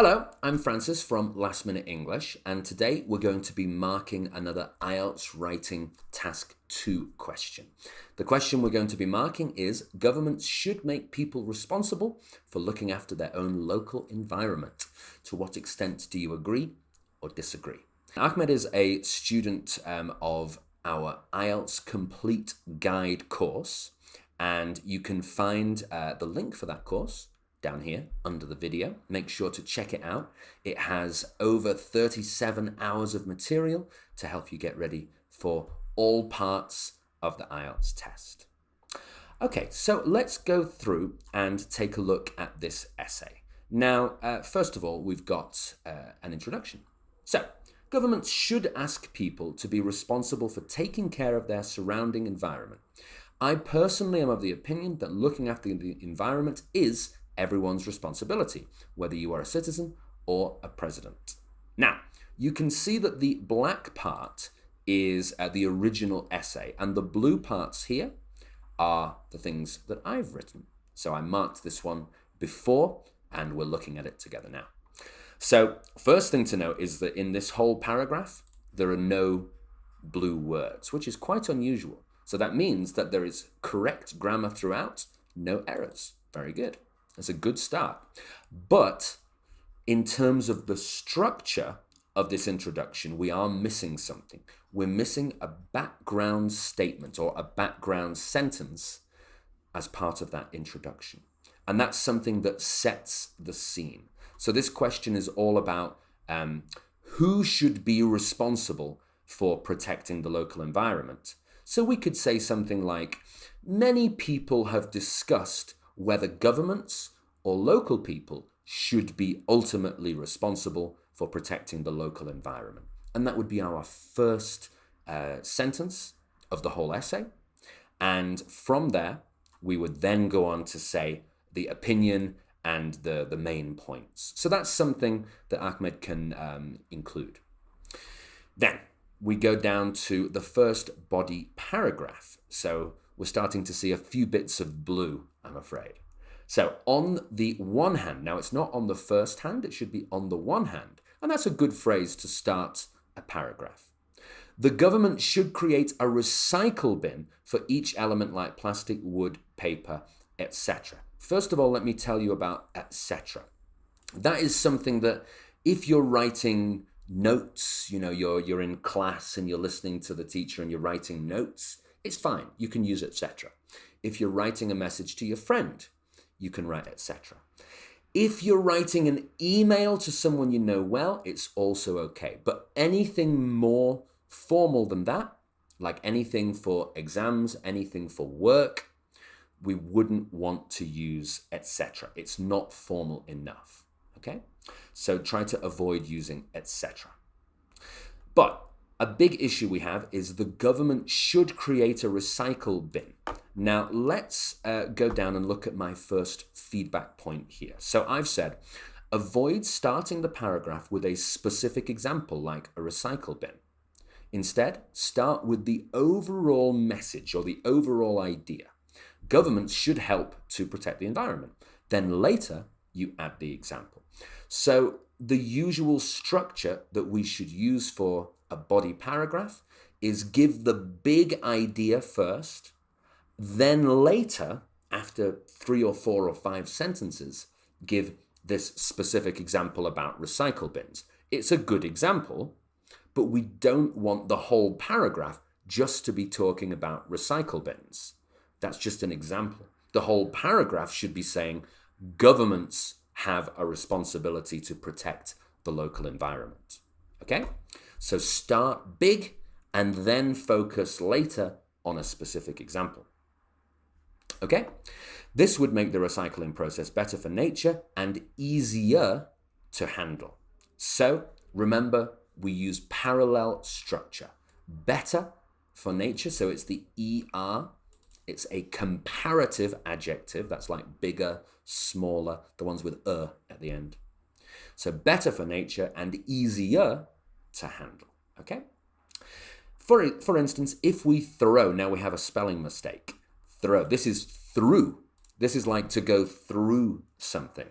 Hello, I'm Francis from Last Minute English, and today we're going to be marking another IELTS Writing Task 2 question. The question we're going to be marking is, governments should make people responsible for looking after their own local environment. To what extent do you agree or disagree? Ahmed is a student of our IELTS Complete Guide course, and you can find the link for that course down here under the video. Make sure to check it out. It has over 37 hours of material to help you get ready for all parts of the IELTS test. Okay, so let's go through and take a look at this essay. Now, first of all, we've got an introduction. So, governments should ask people to be responsible for taking care of their surrounding environment. I personally am of the opinion that looking after the environment is everyone's responsibility, whether you are a citizen or a president. Now, you can see that the black part is the original essay, and the blue parts here are the things that I've written. So I marked this one before, and we're looking at it together now. So first thing to note is that in this whole paragraph, there are no blue words, which is quite unusual. So that means that there is correct grammar throughout, no errors. Very good. That's a good start. But in terms of the structure of this introduction, we are missing something. We're missing a background statement or a background sentence as part of that introduction. And that's something that sets the scene. So this question is all about who should be responsible for protecting the local environment. So we could say something like, many people have discussed whether governments or local people should be ultimately responsible for protecting the local environment. And that would be our first sentence of the whole essay. And from there, we would then go on to say the opinion and the main points. So that's something that Ahmed can include. Then we go down to the first body paragraph. So we're starting to see a few bits of blue, I'm afraid. So on the one hand, now it's not on the first hand, it should be on the one hand. And that's a good phrase to start a paragraph. The government should create a recycle bin for each element like plastic, wood, paper, etc. First of all, let me tell you about etc. That is something that if you're writing notes, you're in class and you're listening to the teacher and you're writing notes, it's fine. You can use etc. If you're writing a message to your friend, you can write etc. If you're writing an email to someone you know well, it's also okay. But anything more formal than that, like anything for exams, anything for work, we wouldn't want to use etc. It's not formal enough, okay? So try to avoid using etc. But a big issue we have is the government should create a recycle bin. Now let's go down and look at my first feedback point here. So I've said, avoid starting the paragraph with a specific example like a recycle bin. Instead, start with the overall message or the overall idea. Governments should help to protect the environment. Then later, you add the example. So the usual structure that we should use for a body paragraph is give the big idea first, then later, after 3 or 4 or 5 sentences, give this specific example about recycle bins. It's a good example, but we don't want the whole paragraph just to be talking about recycle bins. That's just an example. The whole paragraph should be saying governments have a responsibility to protect the local environment. Okay? So start big and then focus later on a specific example. Okay? This would make the recycling process better for nature and easier to handle. So remember, we use parallel structure. Better for nature, so it's the ER. It's a comparative adjective. That's like bigger, smaller, the ones with at the end. So better for nature and easier to handle, okay? For instance, if we throw, now we have a spelling mistake. Throw, this is through. This is like to go through something.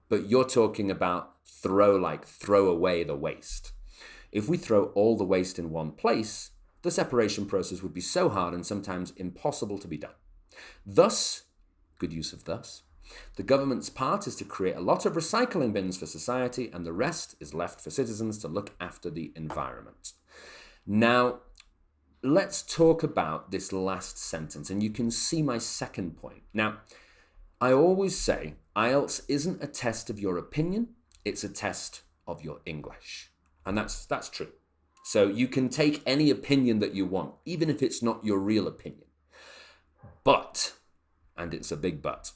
But you're talking about throw away the waste. If we throw all the waste in one place, the separation process would be so hard and sometimes impossible to be done. Thus, good use of thus, the government's part is to create a lot of recycling bins for society, and the rest is left for citizens to look after the environment. Now, let's talk about this last sentence, and you can see my second point. Now, I always say IELTS isn't a test of your opinion, it's a test of your English. And that's true. So you can take any opinion that you want, even if it's not your real opinion. But, and it's a big but,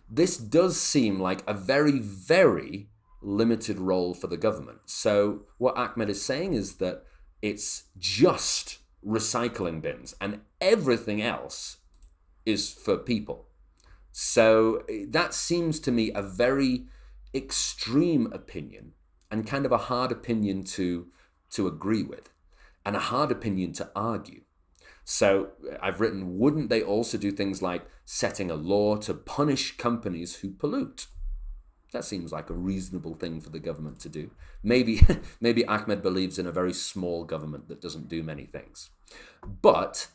this does seem like a very, very limited role for the government. So what Ahmed is saying is that it's just recycling bins and everything else is for people. So that seems to me a very extreme opinion and kind of a hard opinion to agree with and a hard opinion to argue. So I've written, wouldn't they also do things like setting a law to punish companies who pollute? That seems like a reasonable thing for the government to do. Maybe Ahmed believes in a very small government that doesn't do many things. But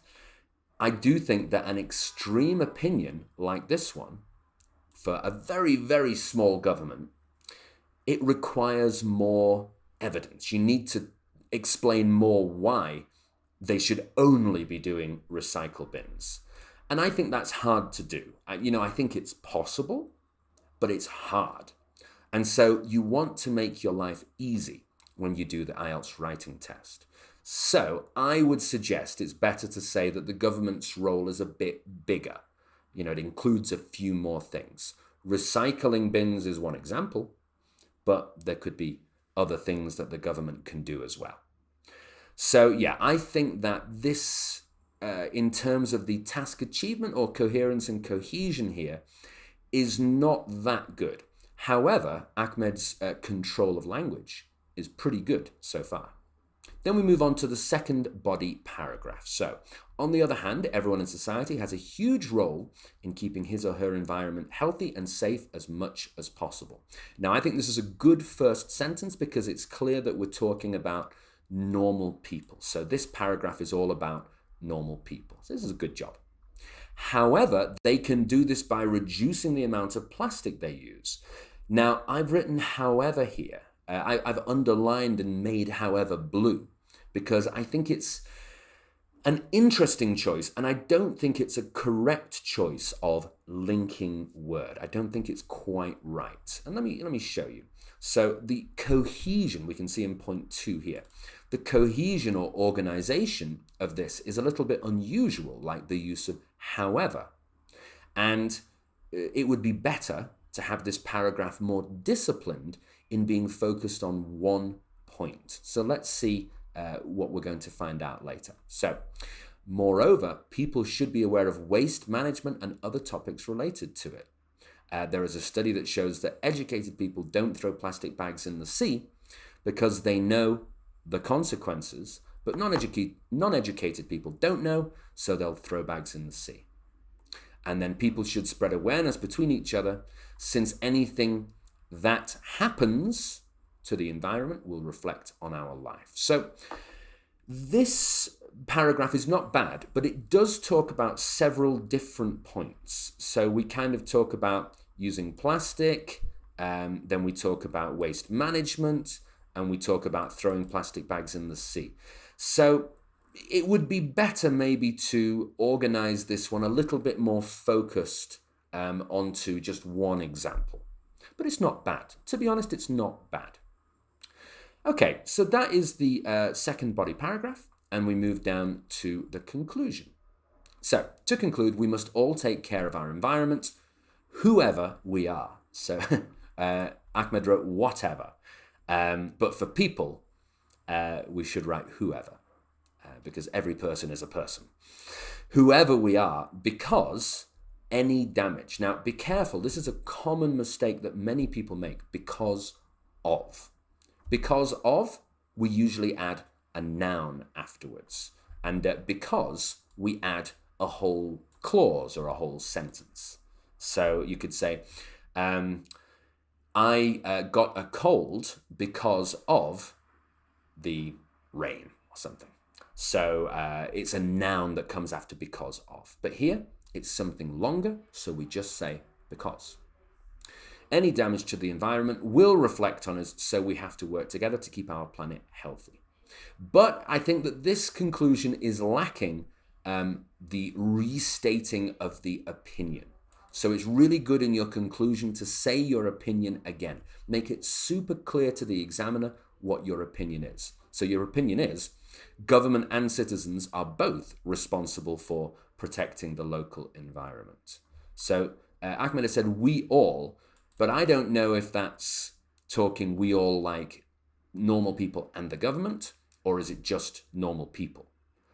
I do think that an extreme opinion like this one, for a very, very small government, it requires more evidence. You need to explain more why they should only be doing recycle bins. And I think that's hard to do. I think it's possible, but it's hard. And so you want to make your life easy when you do the IELTS writing test. So I would suggest it's better to say that the government's role is a bit bigger. It includes a few more things. Recycling bins is one example, but there could be other things that the government can do as well. So yeah, I think that this, in terms of the task achievement or coherence and cohesion here, is not that good. However, Ahmed's control of language is pretty good so far. Then we move on to the second body paragraph. So, on the other hand, everyone in society has a huge role in keeping his or her environment healthy and safe as much as possible. Now, I think this is a good first sentence because it's clear that we're talking about normal people. So this paragraph is all about normal people. So this is a good job. However, they can do this by reducing the amount of plastic they use. Now, I've written however here. I've underlined and made however blue because I think it's an interesting choice and I don't think it's a correct choice of linking word. I don't think it's quite right. And let me show you. So the cohesion we can see in point 2 here. The cohesion or organization of this is a little bit unusual, like the use of however. And it would be better to have this paragraph more disciplined in being focused on one point. So let's see what we're going to find out later. So, moreover, people should be aware of waste management and other topics related to it. There is a study that shows that educated people don't throw plastic bags in the sea because they know the consequences, but non-educated people don't know, so they'll throw bags in the sea. And then people should spread awareness between each other, since anything that happens to the environment will reflect on our life. So this paragraph is not bad, but it does talk about several different points. So we kind of talk about using plastic, then we talk about waste management, and we talk about throwing plastic bags in the sea. So it would be better maybe to organize this one a little bit more focused onto just one example. But it's not bad. To be honest, it's not bad. Okay, so that is the second body paragraph, and we move down to the conclusion. So, to conclude, we must all take care of our environment, whoever we are. So, Ahmed wrote whatever, but for people, we should write whoever, because every person is a person. Whoever we are, because any damage. Now, be careful. This is a common mistake that many people make. Because of. Because of, we usually add a noun afterwards. And because, we add a whole clause or a whole sentence. So you could say, I I got a cold because of the rain or something. So it's a noun that comes after because of. But here, it's something longer, so we just say because. Any damage to the environment will reflect on us, so we have to work together to keep our planet healthy. But I think that this conclusion is lacking the restating of the opinion. So it's really good in your conclusion to say your opinion again. Make it super clear to the examiner what your opinion is. So your opinion is, government and citizens are both responsible for protecting the local environment. So Ahmed has said we all, but I don't know if that's talking we all like normal people and the government, or is it just normal people?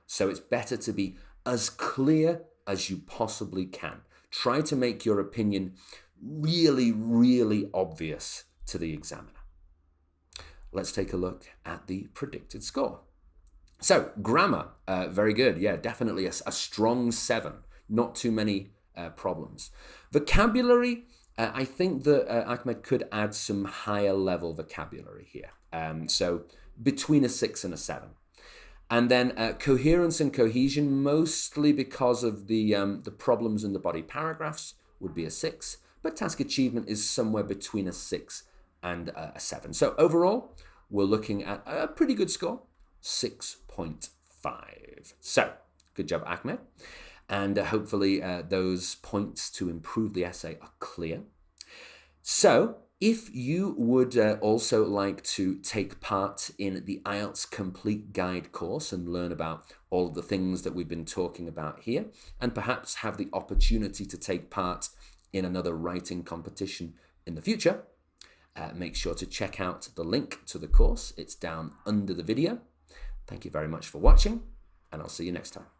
So it's better to be as clear as you possibly can. Try to make your opinion really, really obvious to the examiner. Let's take a look at the predicted score. So grammar, very good. Yeah, definitely a strong 7. Not too many problems. Vocabulary, I think that Ahmed could add some higher level vocabulary here. So between a 6 and a 7. And then coherence and cohesion, mostly because of the problems in the body paragraphs, would be a 6. But task achievement is somewhere between a 6 and a 7. So overall, we're looking at a pretty good score, 6.5. So good job, Ahmed. And hopefully those points to improve the essay are clear. So if you would also like to take part in the IELTS Complete Guide course and learn about all of the things that we've been talking about here, and perhaps have the opportunity to take part in another writing competition in the future, make sure to check out the link to the course. It's down under the video. Thank you very much for watching, and I'll see you next time.